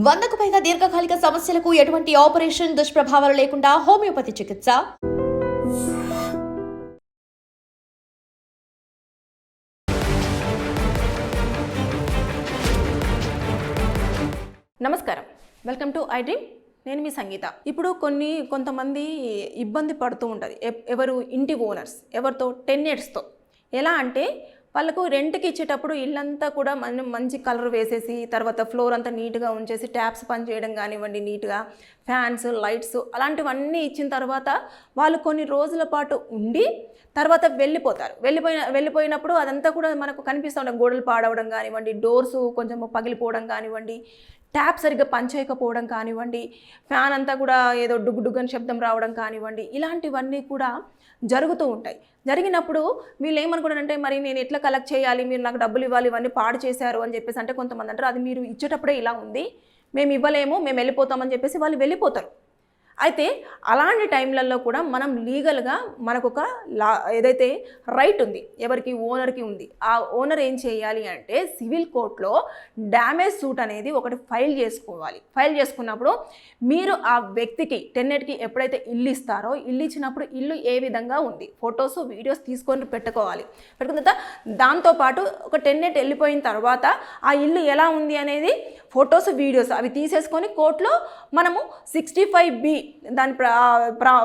100కు పైగా దీర్ఘకాలిక సమస్యలకు ఎటువంటి ఆపరేషన్ దుష్ప్రభావాలు లేకుండా హోమియోపతి చికిత్స. నమస్కారం, వెల్కమ్ టు ఐ డ్రీమ్. నేను మీ సంగీత. ఇప్పుడు కొంతమంది ఇబ్బంది పడుతూ ఉంటుంది. ఎవరు ఇంటి ఓనర్స్, ఎవరితో టెన్నెట్స్తో. ఎలా అంటే వాళ్ళకు రెంట్కి ఇచ్చేటప్పుడు ఇల్లంతా కూడా మంచి కలర్ వేసేసి, తర్వాత ఫ్లోర్ అంతా నీట్గా ఉంచేసి, ట్యాప్స్ పని చేయడం కానివ్వండి, నీట్గా ఫ్యాన్స్, లైట్స్ అలాంటివన్నీ ఇచ్చిన తర్వాత వాళ్ళు కొన్ని రోజుల పాటు ఉండి తర్వాత వెళ్ళిపోతారు. వెళ్ళిపోయినప్పుడు అదంతా కూడా మనకు కనిపిస్తూ ఉంటాయి. గోడలు పాడవడం కానివ్వండి, డోర్స్ కొంచెం పగిలిపోవడం కానివ్వండి, ట్యాప్ సరిగ్గా పనిచేయకపోవడం కానివ్వండి, ఫ్యాన్ అంతా కూడా ఏదో డుగ్గుడుగ్గని శబ్దం రావడం కానివ్వండి, ఇలాంటివన్నీ కూడా జరుగుతూ ఉంటాయి. జరిగినప్పుడు వీళ్ళు ఏమనుకుంటారంటే, మరి నేను ఎట్లా కలెక్ట్ చేయాలి, మీరు నాకు డబ్బులు ఇవ్వాలి, ఇవన్నీ పాడు చేశారు అని చెప్పేసి అంటే కొంతమంది అంటారు, అది మీరు ఇచ్చేటప్పుడే ఇలా ఉంది, మేము ఇవ్వలేము, మేము వెళ్ళిపోతామని చెప్పేసి వాళ్ళు వెళ్ళిపోతారు. అయితే అలాంటి టైంలలో కూడా మనం లీగల్గా మనకు ఒక ఏదైతే రైట్ ఉంది, ఎవరికి ఓనర్కి ఉంది. ఆ ఓనర్ ఏం చేయాలి అంటే సివిల్ కోర్టులో డ్యామేజ్ సూట్ అనేది ఒకటి ఫైల్ చేసుకోవాలి. ఫైల్ చేసుకున్నప్పుడు మీరు ఆ వ్యక్తికి టెన్నెట్కి ఎప్పుడైతే ఇల్లు ఇస్తారో, ఇల్లు ఇచ్చినప్పుడు ఇల్లు ఏ విధంగా ఉంది, ఫొటోస్ వీడియోస్ తీసుకొని పెట్టుకోవాలి. పెట్టుకున్న తర్వాత దాంతోపాటు ఒక టెన్నెట్ వెళ్ళిపోయిన తర్వాత ఆ ఇల్లు ఎలా ఉంది అనేది ఫొటోస్ వీడియోస్ అవి తీసేసుకొని కోర్టులో మనము 65B దాని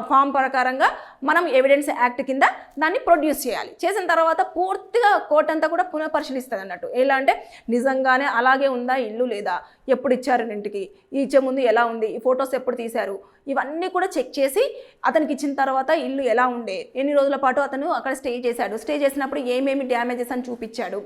ఫామ్ ప్రకారంగా మనం ఎవిడెన్స్ యాక్ట్ కింద దాన్ని ప్రొడ్యూస్ చేయాలి. చేసిన తర్వాత పూర్తిగా కోర్టు అంతా కూడా పునఃపరిశీలిస్తుంది అన్నట్టు. ఎలా అంటే నిజంగానే అలాగే ఉందా ఇల్లు, లేదా ఎప్పుడు ఇచ్చారు ఇంటికి, ఇచ్చే ముందు ఎలా ఉంది, ఈ ఫొటోస్ ఎప్పుడు తీశారు, ఇవన్నీ కూడా చెక్ చేసి అతనికి ఇచ్చిన తర్వాత ఇల్లు ఎలా ఉండే, ఎన్ని రోజుల పాటు అతను అక్కడ స్టే చేశాడు, స్టే చేసినప్పుడు ఏమేమి డ్యామేజెస్ అని చూపించాడు,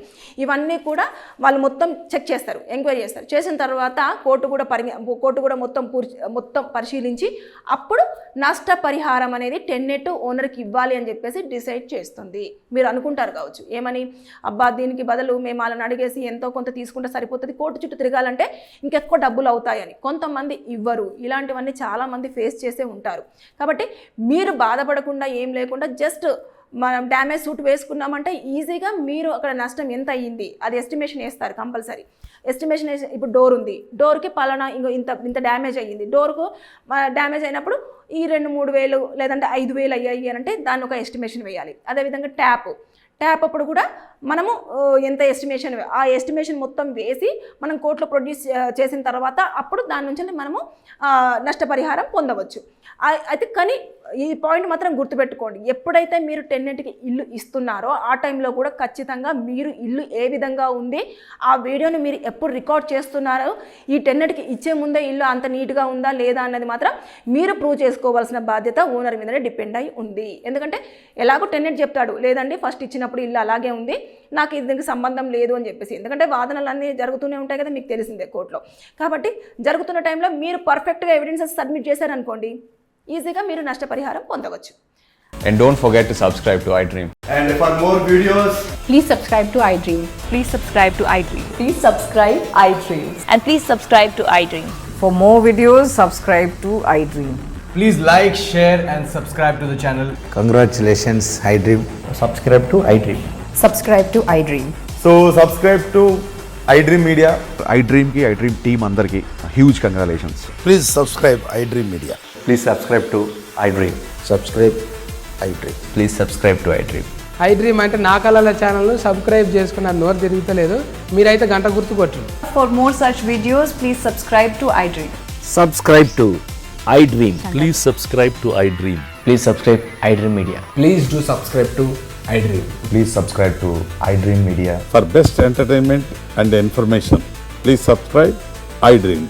ఇవన్నీ కూడా వాళ్ళు మొత్తం చెక్ చేస్తారు, ఎంక్వైరీ చేస్తారు. చేసిన తర్వాత కోర్టు కూడా మొత్తం పరిశీలించి అప్పుడు నష్టపరిహారం అనేది టెన్నెట్ ఓనర్కి ఇవ్వాలి అని చెప్పేసి డిసైడ్ చేస్తుంది. మీరు అనుకుంటారు కావచ్చు ఏమని, అబ్బా దీనికి బదులు మేము వాళ్ళని అడిగేసి ఎంతో కొంత తీసుకుంటే సరిపోతుంది, కోర్టు చుట్టూ తిరగాలంటే ఇంకెక్కువ డబ్బులు అవుతాయని కొంతమంది ఇవ్వరు. ఇలాంటివన్నీ చాలామంది ఫేస్ చేసే ఉంటారు. కాబట్టి మీరు బాధపడకుండా ఏం లేకుండా జస్ట్ మనం డ్యామేజ్ సూట్ వేసుకున్నామంటే ఈజీగా మీరు అక్కడ నష్టం ఎంత అయ్యింది అది ఎస్టిమేషన్ వేస్తారు. కంపల్సరీ ఎస్టిమేషన్ వేసి, ఇప్పుడు డోర్ ఉంది, డోర్కి పలానా ఇంత డ్యామేజ్ అయ్యింది, డోర్కు డ్యామేజ్ అయినప్పుడు ఈ 2-3 వేలు లేదంటే 5,000 అయ్యాయి అని అంటే దాన్ని ఒక ఎస్టిమేషన్ వేయాలి. అదేవిధంగా ట్యాప్ అప్పుడు కూడా మనము ఎంత ఎస్టిమేషన్, ఆ ఎస్టిమేషన్ మొత్తం వేసి మనం కోర్టులో ప్రొడ్యూస్ చేసిన తర్వాత అప్పుడు దాని నుంచి మనము నష్టపరిహారం పొందవచ్చు. అయితే కానీ ఈ పాయింట్ మాత్రం గుర్తుపెట్టుకోండి, ఎప్పుడైతే మీరు టెన్నెంట్కి ఇల్లు ఇస్తున్నారో ఆ టైంలో కూడా ఖచ్చితంగా మీరు ఇల్లు ఏ విధంగా ఉంది, ఆ వీడియోని మీరు ఎప్పుడు రికార్డ్ చేస్తున్నారో, ఈ టెన్నెంట్కి ఇచ్చే ముందే ఇల్లు అంత నీట్గా ఉందా లేదా అన్నది మాత్రం మీరు ప్రూవ్ చేసుకోవాల్సిన బాధ్యత ఓనర్ మీదనే డిపెండ్ అయి ఉంది. ఎందుకంటే ఎలాగో టెన్నెంట్ చెప్తాడు, లేదండి ఫస్ట్ ఇచ్చినప్పుడు ఇల్లు అలాగే ఉంది, నాకు దీనికి సంబంధం లేదు అని చెప్పేసి. ఎందుకంటే వాదనలు అన్నీ జరుగుతూనే ఉంటాయి కదా, మీకు తెలిసిందే కోర్టులో. కాబట్టి జరుగుతున్న టైంలో మీరు పర్ఫెక్ట్గా ఎవిడెన్సెస్ సబ్మిట్ చేశారనుకోండి, ఈజీగా మీరు నష్టపరిహారం పొందవచ్చు. And don't forget to subscribe to iDream. And for more videos, please subscribe to iDream. Please subscribe to iDream. Please subscribe iDream. And please subscribe to iDream. For more videos, subscribe to iDream. please like, share and subscribe to the channel. Congratulations, iDream. Subscribe to iDream. Subscribe to iDream. So subscribe to iDream Media. iDream ki iDream team andarki huge congratulations. Please subscribe iDream Media. Please subscribe to iDream. Subscribe iDream. Please subscribe to iDream. iDream అంటే నా కళల channel subscribe చేసుకున్న నోరు తిరుగుతలేదు, మీరైతే గంట గుర్తు కొట్టండి. For more such videos, please subscribe to iDream. Subscribe to iDream. Please subscribe to iDream. Please subscribe iDream Media. Please do subscribe to iDream. Please subscribe to iDream Media. For best entertainment and information, please subscribe iDream.